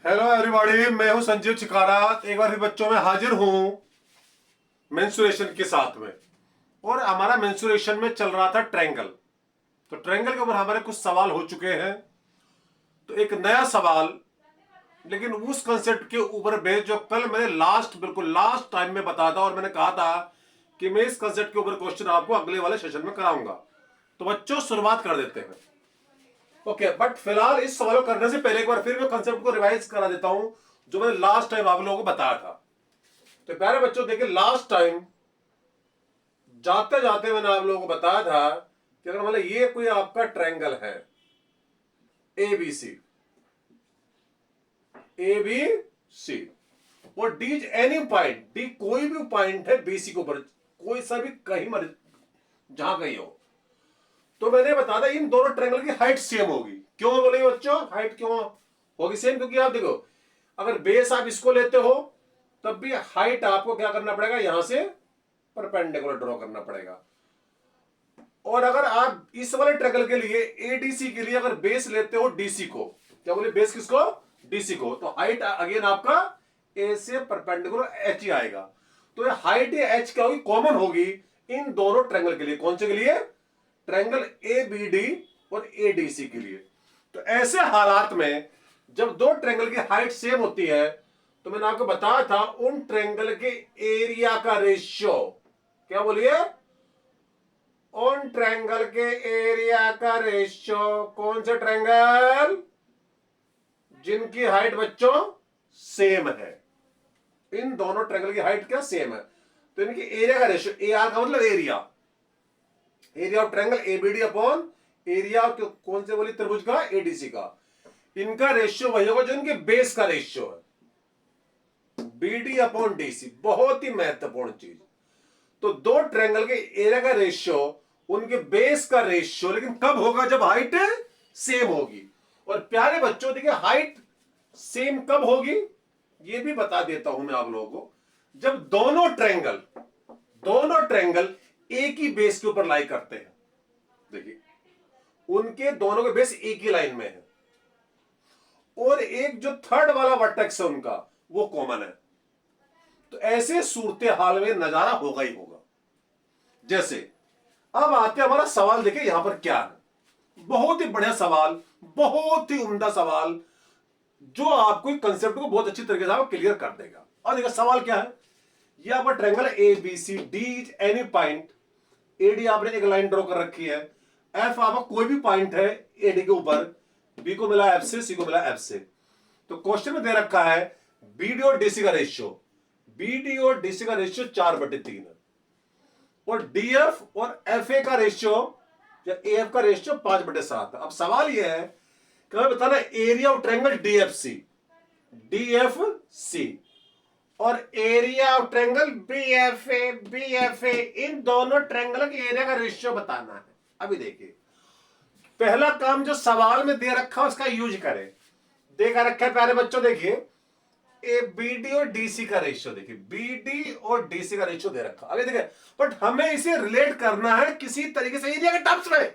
Hello everybody, मैं हूं संजीव चिकारा। एक बार फिर बच्चों में हाजिर हूं मेंसुरेशन के साथ में। और हमारा मेंसुरेशन में चल रहा था ट्रायंगल। तो ट्रायंगल के ऊपर हमारे कुछ सवाल हो चुके हैं। तो एक नया सवाल, लेकिन उस कंसेप्ट के ऊपर बेस जो कल मैंने बिल्कुल लास्ट टाइम में बताया था, और मैंने कहा था कि मैं इस कंसेप्ट के ऊपर क्वेश्चन आपको अगले वाले सेशन में कराऊंगा। तो बच्चों शुरुआत कर देते हैं। ओके, बट फिलहाल इस सवाल को करने से पहले एक बार फिर मैं कंसेप्ट को रिवाइज करा देता हूं जो मैंने लास्ट टाइम आप लोगों को बताया था। तो प्यारे बच्चों देखिए, लास्ट टाइम जाते जाते मैंने आप लोगों को बताया था कि अगर मतलब ये कोई आपका ट्रायंगल है ए बी सी, ए बी सी, और D is any point, D कोई भी पॉइंट है बी सी के ऊपर, कोई सा भी कहीं मर जहां कहीं हो। तो मैंने बताया था इन दोनों ट्रायंगल की हाइट सेम होगी। क्यों बोले बच्चों हाइट क्यों होगी सेम? क्योंकि आप देखो, अगर बेस आप इसको लेते हो तब भी हाइट आपको क्या करना पड़ेगा, यहां से परपेंडिकुलर ड्रॉ करना पड़ेगा। और अगर आप इस वाले ट्रायंगल के लिए एडीसी के लिए अगर बेस लेते हो डीसी को, क्या बोले बेस किसको? डीसी को, तो हाइट अगेन आपका ए से परपेंडिकुलर एच ही आएगा। तो ये हाइट एच क्या होगी? कॉमन होगी इन दोनों ट्रायंगल के लिए। कौन से के लिए? ट्रायंगल ए बी डी और ए डी सी के लिए। तो ऐसे हालात में जब दो ट्रायंगल की हाइट सेम होती है, तो मैंने आपको बताया था उन ट्रायंगल के एरिया का रेशियो, क्या बोलिए? उन ट्रायंगल के एरिया का रेशियो। कौन से ट्रायंगल? जिनकी हाइट बच्चों सेम है। इन दोनों ट्रायंगल की हाइट क्या सेम है, तो इनकी एरिया का रेशियो, ए आर का मतलब area, area of triangle ABD upon area कौन से बोली? त्रिभुज का एडीसी का। इनका रेशियो वही होगा जो इनके बेस का रेशियो है, बीडी अपॉन डीसी। बहुत ही महत्वपूर्ण चीज। तो दो ट्रायंगल के एरिया का रेशियो उनके बेस का रेशियो, लेकिन कब होगा? जब हाइट सेम होगी। और प्यारे बच्चों देखिए, हाइट सेम कब होगी ये भी बता देता हूं मैं आप लोगों को। जब दोनों ट्रायंगल एक ही बेस के ऊपर लाई करते हैं। देखिए, उनके दोनों के बेस एक ही लाइन में है, और एक जो थर्ड वाला वर्टेक्स है उनका वो कॉमन है। तो ऐसे सूरत हाल में नजारा होगा ही होगा। जैसे अब आते हमारा सवाल, देखिए यहां पर क्या है। बहुत ही बढ़िया सवाल, बहुत ही उम्दा सवाल, जो आपको कंसेप्ट को बहुत अच्छी तरीके से क्लियर कर देगा। और देखिए सवाल क्या है। यहां पर triangle A B C, D is any point, AD आपने एक लाइन ड्रॉ कर रखी है, एफ आपका कोई भी पॉइंट है एडी के ऊपर, बी को मिला एफ से, सी को मिला एफ से। तो क्वेश्चन में दे रखा है बीडी और डीसी का रेशियो, बीडी और डीसी का रेशियो 4/3 है, और डीएफ और एफ ए का रेशियो या एफ का रेशियो 5/7 है। अब सवाल यह है कि हमें बताना area of triangle DFC, DFC, और area of triangle BFA, BFA, इन दोनों ट्रायंगल के एरिया का रेशियो बताना है। अभी देखिए, पहला काम जो सवाल में दे रखा है उसका यूज करें। देखा रखा है प्यारे बच्चों, देखिए ए बीडी और डीसी का रेशियो, देखिए बीडी और डीसी का रेशियो दे रखा। अभी देखिए, बट हमें इसे रिलेट करना है किसी तरीके से एरिया के टर्म्स में।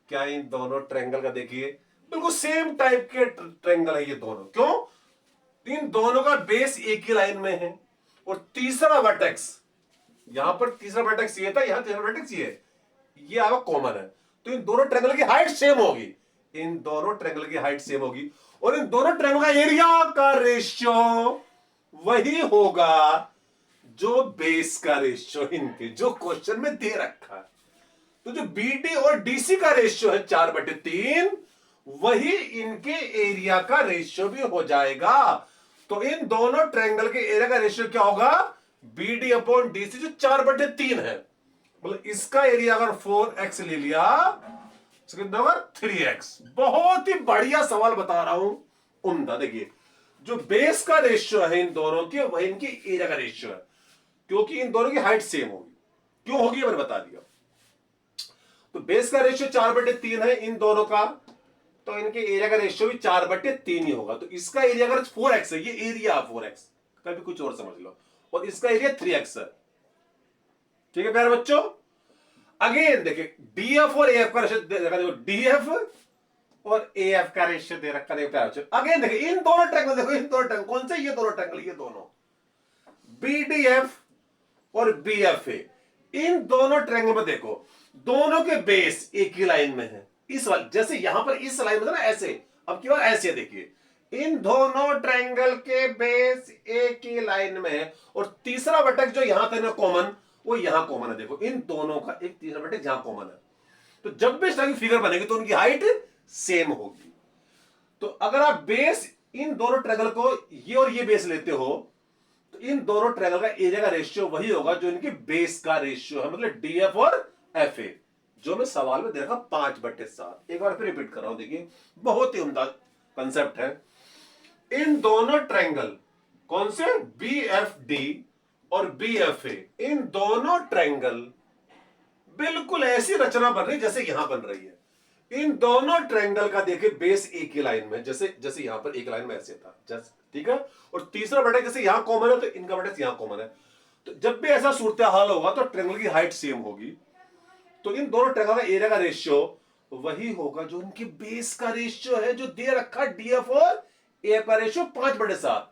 क्या इन दोनों ट्रायंगल का देखिए बिल्कुल सेम टाइप के ट्रायंगल है ये दोनों। क्यों? इन दोनों का बेस एक ही लाइन में है, और तीसरा वर्टेक्स, यहां पर तीसरा वर्टेक्स ये था, यहां तीसरा वर्टेक्स ये आपका कॉमन है। तो इन दोनों ट्रायंगल की हाइट सेम होगी, इन दोनों ट्रायंगल की हाइट सेम होगी, और इन दोनों ट्रायंगल का एरिया का रेशियो वही होगा जो बेस का रेशियो इनके जो क्वेश्चन में दे रखा है। तो जो बीडी और डीसी का रेशियो है 4/3, वही इनके एरिया का रेशियो भी हो जाएगा। तो इन दोनों ट्रायंगल के एरिया का रेशियो क्या होगा? बीडी अपॉन डीसी, जो 4/3 है। मतलब इसका एरिया अगर 4x ले लिया, 3x। बहुत ही बढ़िया सवाल बता रहा हूं, उम्दा। देखिए, जो बेस का रेशियो है इन दोनों के, वही इनकी एरिया का रेशियो है, क्योंकि इन दोनों की हाइट सेम होगी। क्यों होगी मैंने बता दिया। तो बेस का रेशियो 4/3 है इन दोनों का, तो इनके एरिया का रेशियो भी 4/3 ही होगा। तो इसका एरिया अगर 4x है, ये एरिया 4x, कभी कुछ और समझ लो, और इसका एरिया 3x है। ठीक है प्यारे बच्चों। अगेन देखिए, डीएफ और एफ का रेशियो देखा, देखो डीएफ और ए एफ का रेशियो दे रखा। देखो प्यारे बच्चों, अगेन देखिए इन दोनों ट्रायंगल, देखो इन दोनों ट्रायंगल कौन से, ये दोनों ट्रायंगल, ये दोनों बी डी एफ और बी एफ ए, इन दोनों ट्रायंगल में देखो दोनों के बेस एक ही लाइन में है। इस वाले जैसे यहां पर इस लाइन में था ना ऐसे, अब की बार ऐसे देखिए, इन दोनों ट्रायंगल के बेस एक ही लाइन में है और तीसरा वर्टेक्स जो यहां था ना कॉमन, वो यहां कॉमन है। देखो इन दोनों का एक तीसरा वर्टेक्स यहां कॉमन है, तो जब भी इस तरह की फिगर बनेगी तो उनकी हाइट सेम होगी। तो अगर आप बेस इन दोनों ट्रायंगल को ये और ये बेस लेते हो तो इन दोनों ट्रायंगल का एरिया का रेशियो वही होगा जो इनकी बेस का रेशियो है, मतलब डीएफ और एफ ए, जो मैं सवाल में दे रखा 5/7। एक बार फिर रिपीट कर रहा हूं, देखिए बहुत ही उम्दा कंसेप्ट है। इन दोनों ट्रायंगल कौन से, बी एफ डी और बी एफ ए, इन दोनों ट्रायंगल बिल्कुल ऐसी रचना बन रही जैसे यहां बन रही है। इन दोनों ट्रायंगल का देखिए बेस एक ही लाइन में, जैसे जैसे यहां पर एक लाइन में ऐसे था जैसे, ठीक है। और तीसरा वर्टेक्स जैसे यहां कॉमन है तो इनका वर्टेक्स यहां कॉमन है, तो जब भी ऐसा सूरत हाल होगा तो ट्रायंगल की हाइट सेम होगी। तो इन दोनों ट्रायंगल का एरिया का रेशियो वही होगा जो उनके बेस का रेशियो है, जो दे रखा डीएफ और एफ का रेशियो 5/7।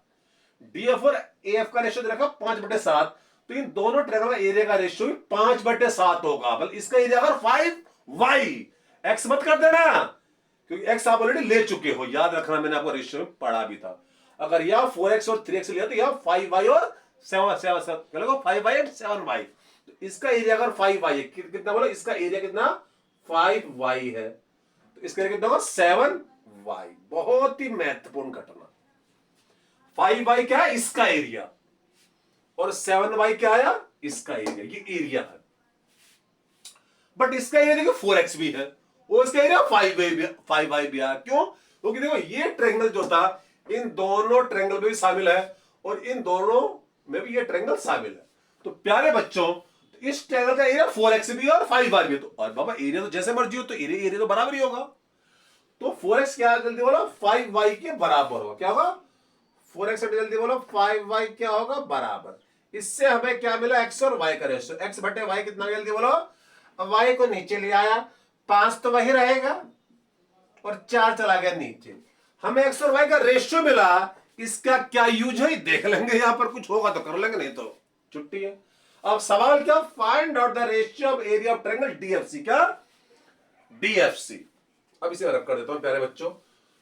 डीएफ और एफ का रेशियो दे रखा 5/7, तो इन दोनों ट्रायंगल का एरिया का रेशियो 5/7 होगा। बल्कि इसका एरिया अगर 5y, एक्स मत कर देना क्योंकि एक्स आप ऑलरेडी ले चुके हो, याद रखना मैंने आपको रेशियो में पढ़ा भी था। अगर यह 4x और 3x लिया तो यह 5y और 5y एंड 7y, तो इसका एरिया अगर 5y है, कितना बोलो, इसका एरिया कितना 5y है, तो इसका एरिया कितना होगा 7y। बहुत ही महत्वपूर्ण घटना, 5y क्या है, इसका एरिया, और 7y क्या आया, इसका एरिया, ये एरिया है। बट इसका एरिया देखो 4x भी है और इसका एरिया 5y भी है। क्यों, क्योंकि देखो ये ट्रायंगल जो था इन दोनों ट्रायंगल में भी शामिल है और इन दोनों में भी ये ट्रायंगल शामिल है। तो प्यारे बच्चों, तो इस ट्रायंगल का एरिया 4x भी है और 5y भी है, तो और बाबा एरिया तो जैसे मर्जी हो तो एरिया तो बराबर ही होगा। तो 4x क्या जल्दी बोला, 5y के बराबर होगा। क्या होगा, 4x जल्दी बोलो 5y क्या होगा बराबर। इससे हमें क्या मिला, x और y का रेशियो, x/y कितना, जल्दी बोलो। y को नीचे ले आया, 5 तो वही रहेगा और 4 चला गया नीचे, हमें x और y का रेशियो मिला। इसका क्या यूज है देख लेंगे, यहां पर कुछ होगा तो कर लेंगे, नहीं तो छुट्टी है। अब सवाल क्या, find out the ratio of area of triangle DFC, क्या डीएफसी। अब इसे रख कर देता हूं प्यारे बच्चों।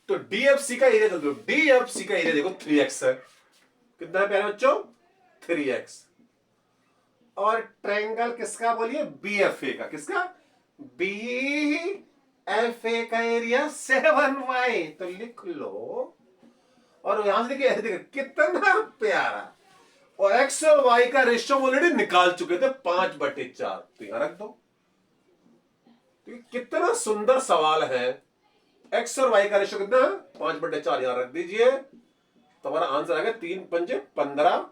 तो डीएफसी का एरिया जल्दी, डीएफसी का एरिया देखो 3x है, कितना है प्यारे बच्चों 3x। और ट्रायंगल किसका बोलिए, बीएफए का, किसका बीएफए का एरिया 7y, तो लिख लो। और यहां से देखिए कितना प्यारा, और x और y का रेशियो ऑलरेडी निकाल चुके थे 5/4, तो यहां रख दो। तो कितना सुंदर सवाल है, x और y का रेशियो कितना है 5/4, यहां रख दीजिए, तो हमारा आंसर आएगा 3×5 = 15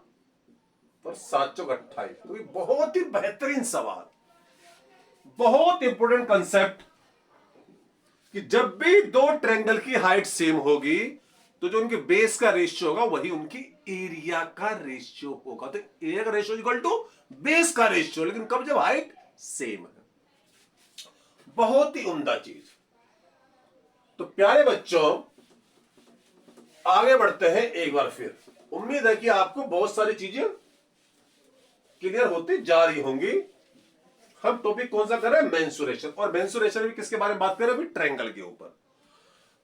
और 7 × 28। तो ये बहुत ही बेहतरीन सवाल, बहुत इंपोर्टेंट कंसेप्ट कि जब भी दो ट्रायंगल की हाइट सेम होगी तो जो उनके बेस का रेशियो होगा वही उनकी एरिया का रेशियो होगा। तो एरिया का रेशियो इक्वल टू बेस का रेशियो, लेकिन कब, जब हाइट सेम है। बहुत ही उम्दा चीज। तो प्यारे बच्चों आगे बढ़ते हैं एक बार फिर। उम्मीद है कि आपको बहुत सारी चीजें क्लियर होती जा रही होंगी। हम टॉपिक कौन सा कर रहे हैं, मेंसुरेशन, और मेंसुरेशन भी किसके बारे में बात कर रहे हैं, अभी ट्रायंगल के ऊपर।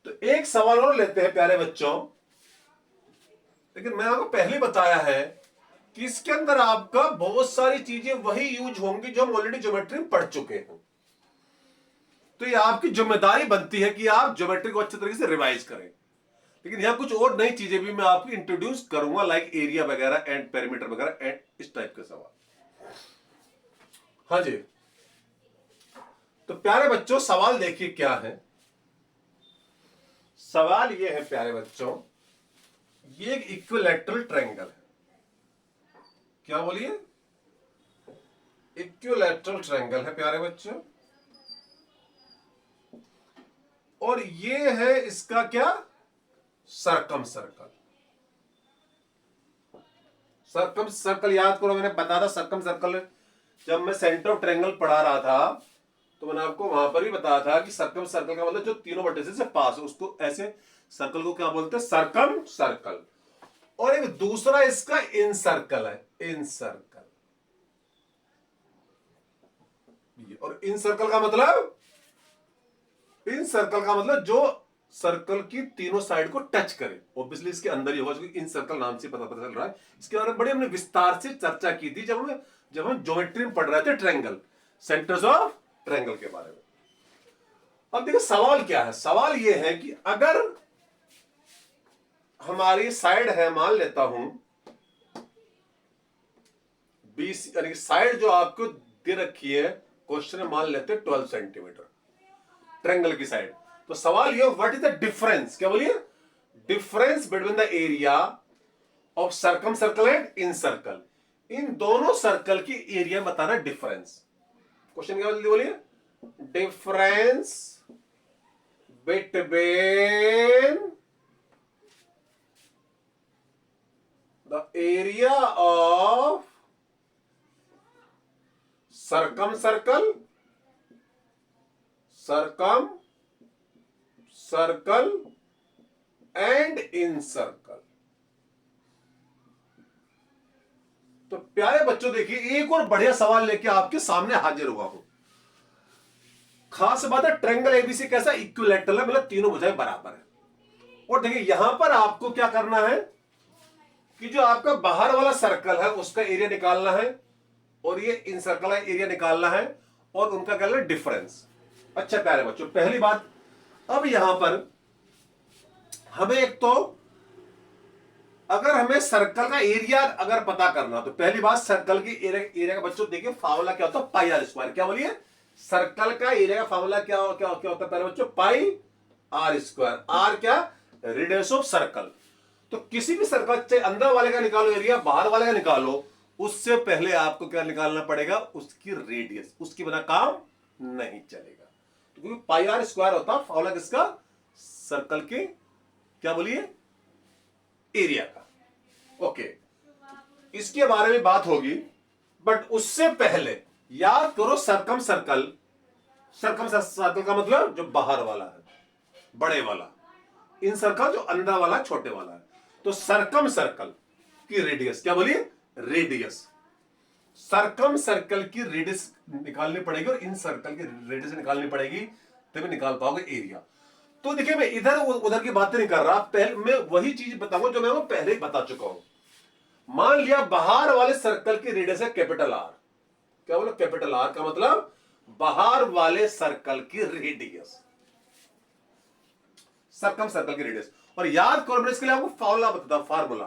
तो एक सवाल और लेते हैं प्यारे बच्चों, लेकिन मैं आपको पहले बताया है कि इसके अंदर आपका बहुत सारी चीजें वही यूज होंगी जो हम ऑलरेडी ज्योमेट्री में पढ़ चुके हैं। तो ये आपकी जिम्मेदारी बनती है कि आप ज्योमेट्री को अच्छे तरीके से रिवाइज करें। लेकिन यहां कुछ और नई चीजें भी मैं आपको इंट्रोड्यूस करूंगा, लाइक एरिया वगैरह एंड पेरीमीटर वगैरह एंड इस टाइप के सवाल। हाँ जी, तो प्यारे बच्चों सवाल देखिए क्या है। सवाल ये है प्यारे बच्चों, ये एक इक्विलैटरल ट्रायंगल है, क्या बोलिए, इक्विलैटरल ट्रायंगल है प्यारे बच्चों, और ये है इसका क्या, सर्कम सर्कल। सर्कम सर्कल याद करो, मैंने बताया था सर्कम सर्कल जब मैं सेंटर ऑफ ट्रायंगल पढ़ा रहा था, तो मैंने आपको वहां पर भी बताया था कि सर्कम सर्कल का मतलब जो तीनों वर्टिसेस से पास है उसको ऐसे सर्कल को क्या बोलते हैं, सर्कम सर्कल। और एक दूसरा इसका इन सर्कल है, इन सर्कल। और इन सर्कल का मतलब, इन सर्कल का मतलब जो सर्कल की तीनों साइड को टच करे। ऑब्वियसली इसके अंदर ही होगा, क्योंकि इन सर्कल नाम से पता चल रहा है। इसके बारे में बड़ी हमने विस्तार से चर्चा की थी जब हम ज्योमेट्री में पढ़ रहे थे ट्रायंगल, सेंटर्स ऑफ ट्रायंगल के बारे में। अब देखिए सवाल क्या है, सवाल यह है कि अगर हमारी साइड है, मान लेता हूं बीसी, यानी साइड जो आपको दे रखी है क्वेश्चन में, मान लेते हैं 12 सेंटीमीटर ट्रायंगल की साइड। तो सवाल ये, व्हाट इज द डिफरेंस, क्या बोलिए, difference between the area of circumcircle and incircle. इन दोनों सर्कल की एरिया बताना डिफरेंस। क्वेश्चन क्या बोलिए, difference between the area of circumcircle, circumcircle and incircle. तो प्यारे बच्चों देखिए, एक और बढ़िया सवाल लेके आपके सामने हाजिर हुआ हूं। खास बात है, ट्रायंगल एबीसी कैसा इक्विलैटरल है, मतलब तीनों भुजाएं बराबर है। और देखिए यहां पर आपको क्या करना है कि जो आपका बाहर वाला सर्कल है उसका एरिया निकालना है, और ये इन सर्कल का एरिया निकालना है, और उनका क्या है डिफरेंस। अच्छा प्यारे बच्चों, पहली बात, अब यहां पर हमें एक तो अगर हमें सर्कल का एरिया अगर पता करना, तो पहली बात सर्कल की एरिया का बच्चों देखिए फार्मूला क्या होता है, पाई आर स्क्वायर। क्या बोलिए, सर्कल का एरिया का फार्मूला क्या होता है पहले बच्चों, पाई आर स्क्वायर। आर क्या, रेडियस ऑफ सर्कल। तो किसी भी सर्कल चाहे अंदर वाले का निकालो एरिया, बाहर वाले का निकालो, उससे पहले आपको क्या निकालना पड़ेगा, उसकी रेडियस। उसके बिना काम नहीं चलेगा। तो क्योंकि पाई आर स्क्वायर होता है फार्मूला किसका, सर्कल के क्या बोलिए, एरिया का। ओके, इसके बारे में बात होगी, बट उससे पहले याद करो सर्कम सर्कल। सर्कम सर्कल का मतलब जो बाहर वाला है, बड़े वाला। इन सर्कल जो अंदर वाला, छोटे वाला है। तो सर्कम सर्कल की रेडियस, क्या बोलिए, रेडियस। सर्कम सर्कल की रेडियस निकालनी पड़ेगी, और इन सर्कल की रेडियस निकालनी पड़ेगी, तभी निकाल पाओगे एरिया। तो देखिए मैं इधर उधर की बातें नहीं कर रहा, पहले मैं वही चीज बताऊंगा जो मैं वो पहले ही बता चुका हूं। मान लिया बाहर वाले सर्कल की रेडियस है कैपिटल आर। क्या बोला, कैपिटल आर का मतलब बाहर वाले सर्कल की रेडियस, सर्कम सर्कल की रेडियस। और याद करो, मैं इसके लिए आपको फार्मूला बताता हूं, फार्मूला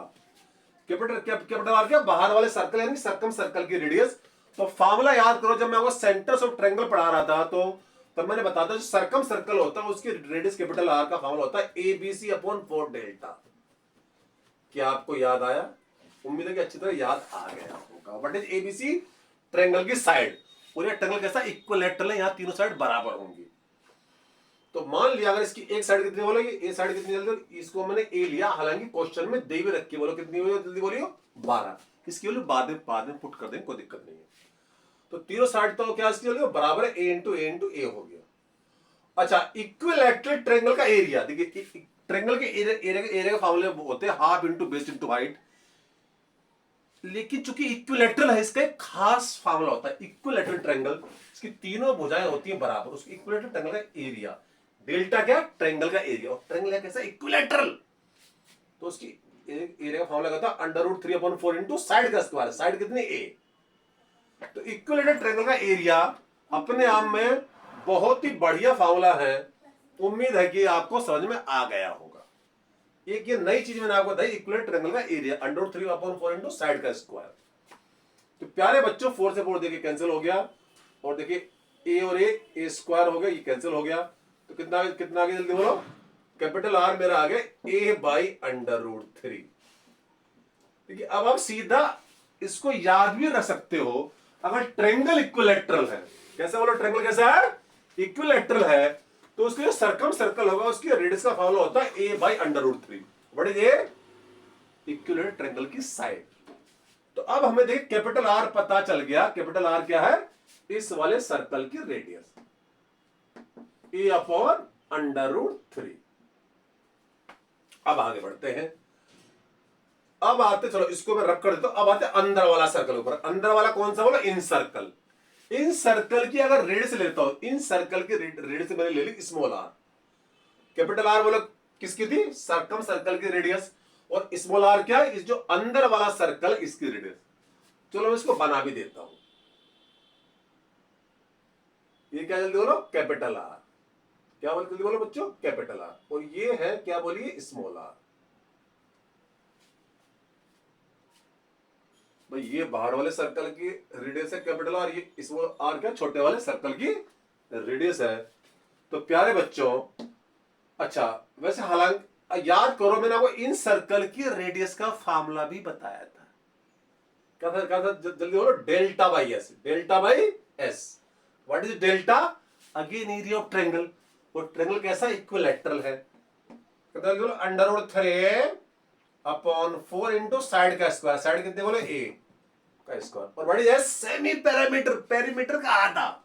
कैपिटल आर क्या, बाहर वाले सर्कल यानी सर्कम सर्कल की रेडियस। तो फार्मूला याद करो, जब मैं आपको सेंटर्स ऑफ ट्रायंगल पढ़ा रहा था तो तब मैंने बताया था जो सर्कम सर्कल होता है उसकी रेडियस कैपिटल आर का फार्मूला होता है एबीसी अपॉन 4 डेल्टा। क्या आपको याद आया? उम्मीद है कि अच्छी तरह याद आ गया होगा। What is ABC? ट्रायंगल की साइड। और ये ट्रायंगल कैसा, इक्विलैटरल है, यहां तीनों साइड बराबर होंगी। तो मान लिया अगर इसकी एक साइड कितनी बोलोगे, ए साइड कितनी, जल्दी इसको मैंने ए लिया, हालांकि क्वेश्चन में दे भी रखी, बोलो कितनी हुई, जल्दी बोलियो 12। इसकी वैल्यू बाद में पुट कर देंगे, कोई दिक्कत नहीं है। तो तीनों साइड तो क्या इसकी वैल्यू बराबर है, ए इंटू ए हो गया। अच्छा, इक्विलैटरल ट्रायंगल का एरिया देखिए, ट्रायंगल के एरिया का फार्मूले होते हैं half into base into height. लेकिन चूंकि इक्विलैटरल है, इसका एक खास फार्मूला होता है। इक्विलैटरल ट्रायंगल, इसकी तीनों भुजाएं होती हैं बराबर, उसकी इक्विलैटरल ट्रायंगल का एरिया डेल्टा क्या, ट्रायंगल का एरिया। और ट्रायंगल कैसा, इक्विलैटरल, तो उसकी एरिया का फार्मूला होता है √3/4 इंटू साइड का स्क्वायर। साइड कितनी, ए। तो इक्विलैटरल ट्रायंगल का एरिया अपने आप में बहुत ही बढ़िया फार्मूला है। उम्मीद है कि आपको समझ में आ गया होगा। एक ये नई चीज मैंने आपको बताई, इक्विलैटरल ट्रायंगल का एरिया √3/4 इंटू साइड का स्क्वायर। तो प्यारे बच्चों 4 से 4 देखिए कैंसिल हो गया, और देखिए ए और ए स्क्वायर हो गया, ये कैंसिल हो गया। तो कितना कितना आ गया, जल्दी बोलो, कैपिटल आर मेरा आ गया a/√3। देखिए अब आप सीधा इसको याद भी रख सकते हो, अगर ट्रायंगल इक्विलैटरल है, कैसे बोलो, ट्रायंगल कैसा है, इक्विलैटरल है, तो उसके जो सर्कम सर्कल होगा उसकी रेडियस का फार्मूला होता है a/√3। What is a? Equilateral triangle की साइड। तो अब हमें देखिए कैपिटल आर पता चल गया, कैपिटल आर क्या है, इस वाले सर्कल की रेडियस। ए अपॉन √3। अब आगे बढ़ते हैं, अब आते, चलो इसको मैं रब कर देता हूं। अब आते अंदर वाला सर्कल ऊपर। अंदर वाला कौन सा बोला? इन सर्कल। इन सर्कल की अगर रेडियस लेता हूं, इन सर्कल की रेडियस मैंने ले ली स्मॉल आर। कैपिटल आर बोलो किसकी थी? सर्कम सर्कल की रेडियस। और स्मॉल आर क्या है? इस जो अंदर वाला सर्कल इसकी रेडियस। चलो मैं इसको बना भी देता हूं। ये क्या जल्दी बोलो? Capital R. क्या बोलो जल्दी बोलो बच्चों? Capital R. और ये है क्या बोलिए? Small R. भाई ये बाहर वाले सर्कल की रेडियस है कैपिटल आर, ये स्मॉल आर क्या? छोटे वाले सर्कल की रेडियस है। तो प्यारे बच्चों, अच्छा वैसे हालांकि याद करो मैंने आपको इन सर्कल की रेडियस का फॉर्मूला भी बताया था। क्या था? क्या था? जल्दी बोलो। Delta by S. Delta by S. What is delta? Again area of triangle. और ट्रायंगल कैसा? इक्विलैटरल है। √3 अपॉन 4 इंटू साइड का स्क्वायर। साइड कितने बोले? ए का स्क्वायर। और what is S? Semi parameter. Parameter का आधा।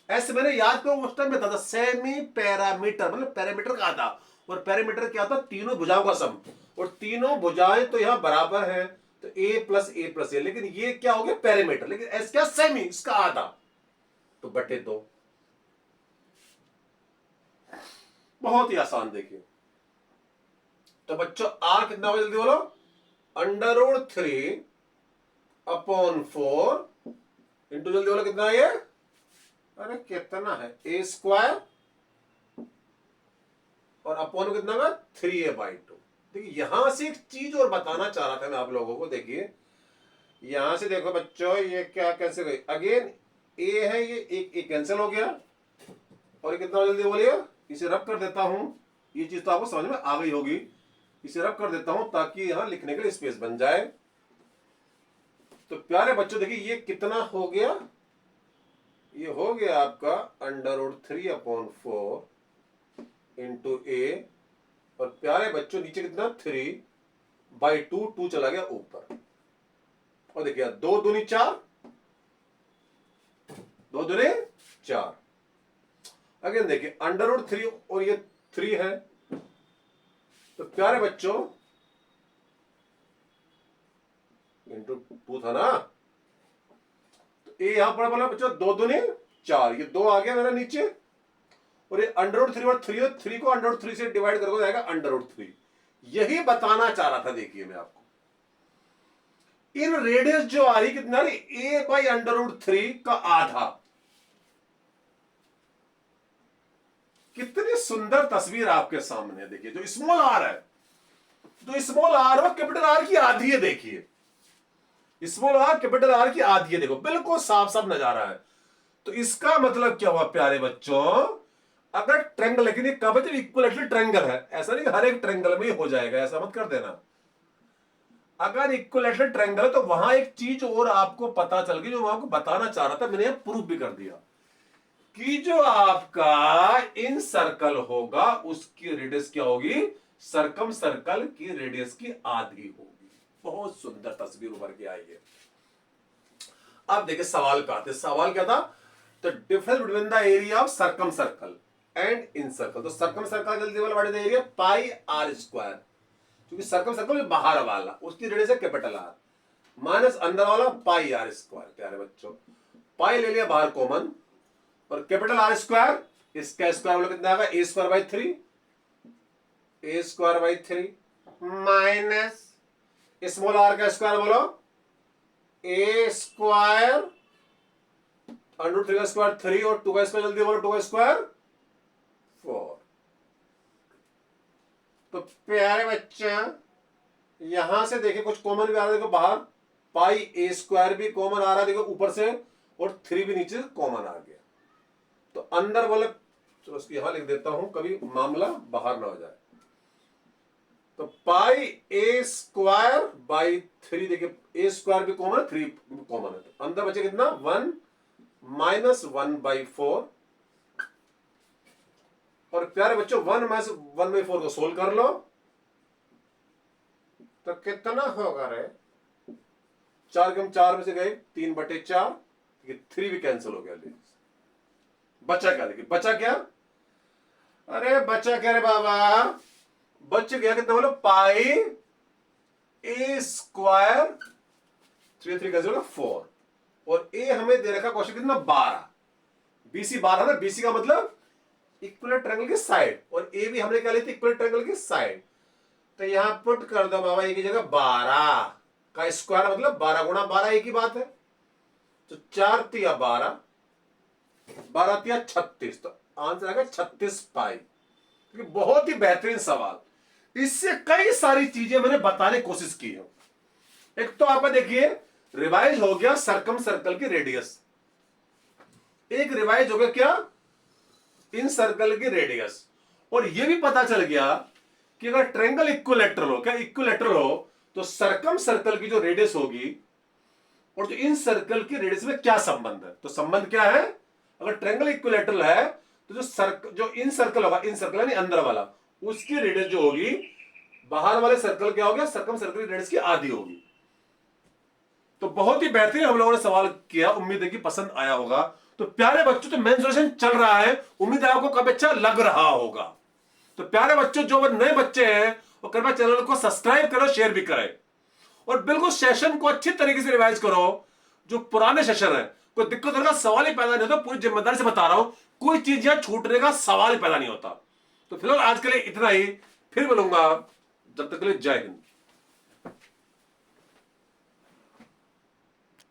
ऐसे मैंने याद करो उस टाइम में था सेमी पैरामीटर, मतलब पैरामीटर का आधा। और पैरामीटर क्या होता? तीनों भुजाओं का सम। और तीनों भुजाएं तो यहां बराबर है, तो a प्लस ए। लेकिन ये क्या हो गया? पैरामीटर। लेकिन एस क्या? सेमी, इसका आधा, तो बटे 2। बहुत ही आसान। देखिए तो बच्चों आर कितना हो? जल्दी बोलो। √3 अपॉन 4 इंटू, जल्दी बोलो कितना है ये? अरे कितना है? ए स्क्वायर और अपॉन कितना का? 3a/2। देखिए यहां से एक चीज और बताना चाह रहा था मैं आप लोगों को। देखिए यहां से देखो बच्चों, ये क्या कैसे गई? अगेन ए है, ये एक कैंसिल हो गया। और कितना? जल्दी बोलिए। इसे रब कर देता हूं। ये चीज तो आपको समझ में आ गई होगी। इसे रब कर देता हूं ताकि यहां लिखने के लिए स्पेस बन जाए। तो प्यारे बच्चों देखिए ये कितना हो गया? ये हो गया आपका √3 अपॉन 4 इंटू ए। और प्यारे बच्चों नीचे कितना? 3/2। 2 चला गया ऊपर। और देखिए 2 दूनी 4, 2 दूनी 4। अगेन देखिए √3 और ये 3 है। तो प्यारे बच्चों इंटू 2 था ना, तो ए यहां पर बोला बच्चों 2 दूनी 4, ये 2 आ गया मेरा नीचे। और ये √3 और 3 को √3 से डिवाइड करके जाएगा √3। यही बताना चाह रहा था। देखिए मैं आपको इन रेडियस जो आ रही कितना? a/√3 का आधा। कितनी सुंदर तस्वीर आपके सामने। देखिए जो स्मॉल आर है, तो स्मॉल आर और कैपिटल आर की आधी है। देखिए स्मॉल आर कैपिटल आर की आधी है। देखो बिल्कुल साफ साफ नजारा है। तो इसका मतलब क्या हुआ प्यारे बच्चों? अगर ट्रायंगल, लेकिन ये कब है? इक्विलैटरल ट्रायंगल है। ऐसा नहीं हर एक ट्रायंगल में ही हो जाएगा, ऐसा मत कर देना। अगर इक्विलैटरल ट्रायंगल है तो वहां एक चीज और आपको पता चल गई, जो मैं आपको बताना चाह रहा था। मैंने प्रूफ भी कर दिया कि जो आपका इन सर्कल होगा उसकी रेडियस क्या होगी? सर्कम सर्कल की रेडियस की आधी होगी। बहुत सुंदर तस्वीर उभर के आई है। अब देखिए सवाल का आते। सवाल क्या था? तो difference between the area of circumcircle and incircle. तो सर्कम सर्कल जल्दी वाला what is the area? πr²। क्योंकि सर्कम सर्कल में बाहर वाला उसकी रेडियस है कैपिटल आर, माइनस अंदर वाला πr²। प्यारे बच्चों पाई ले लिया बाहर कॉमन, और कैपिटल R², इसका स्क्वायर बोलो कितना आएगा? a²/3। a²/3 minus small R का स्क्वायर बोलो a² √3 का स्क्वायर 3 और 2 का स्क्वायर जल्दी बोलो 2 का स्क्वायर 4। तो प्यारे बच्चा यहां से देखिए कुछ कॉमन भी आ रहा है। देखो बाहर πa² भी कॉमन आ रहा है, देखो ऊपर से, और 3 भी नीचे कॉमन आ गया। तो अंदर बोले, चलो इसको यहां लिख देता हूं कभी मामला बाहर ना हो जाए। तो πa²/3 देखिए a² भी कॉमन है, 3 कॉमन है। तो अंदर बचे कितना? 1 - 1/4। और प्यारे बच्चों 1 - 1/4 को सोल्व कर लो तो कितना होगा रे? 4 के हम 4 में से गए 3/4, 3 भी कैंसिल हो गया। बचा क्या? देखिए बचा क्या? अरे बच्चा क्या रे बाबा, बच गया कितना बोलो, पाई ए स्क्वायर 3 3 का 4, और ए हमें दे रखा क्वेश्चन कितना 12, बीसी 12 ना, बीसी का मतलब इक्वल ट्रायंगल की साइड, और ए भी हमने क्या ली थी, इक्वल ट्रायंगल की साइड। तो यहां पुट कर दो बाबा, ए की जगह 12 का स्क्वायर मतलब 12 गुणा 12, एक ही बात है। तो 4 तिया 12, 12 तिया 36, तो आंसर आएगा 36 पाई। बहुत ही बेहतरीन सवाल। इससे कई सारी चीजें मैंने बताने की कोशिश की है। एक तो आपका देखिए रिवाइज हो गया सर्कम सर्कल की रेडियस, एक रिवाइज हो गया क्या, इन सर्कल की रेडियस, और यह भी पता चल गया कि अगर ट्रायंगल इक्विलैटरल हो, क्या इक्विलैटरल हो, तो सर्कम सर्कल की जो रेडियस होगी और जो इन सर्कल की रेडियस में क्या संबंध है। तो संबंध क्या है, अगर ट्रायंगल इक्विलैटरल है तो जो इन सर्कल होगा, इन सर्कल यानी अंदर वाला, उसकी रेडियस जो होगी, बाहर वाले सर्कल क्या हो गया, सर्कम सर्कल की रेडियस की आधी होगी। तो बहुत ही बेहतरीन हम लोगों ने सवाल किया, उम्मीद है कि पसंद आया होगा। तो प्यारे बच्चों, तो मेंसुरेशन चल रहा है, उम्मीद है आपको काफी अच्छा लग रहा होगा। तो प्यारे बच्चों, जो नए बच्चे हैं वो कृपया चैनल को सब्सक्राइब करो, शेयर भी करें, और बिल्कुल सेशन को अच्छी तरीके से रिवाइज करो। जो पुराने सेशन है, कोई दिक्कत होगा सवाल ही पैदा नहीं होता, पूरी जिम्मेदारी से बता रहा हूं, कोई चीज यहां छूटने का सवाल ही पैदा नहीं होता। तो फिलहाल आज के लिए इतना ही, फिर मिलूंगा, जब तक के लिए जय हिंद।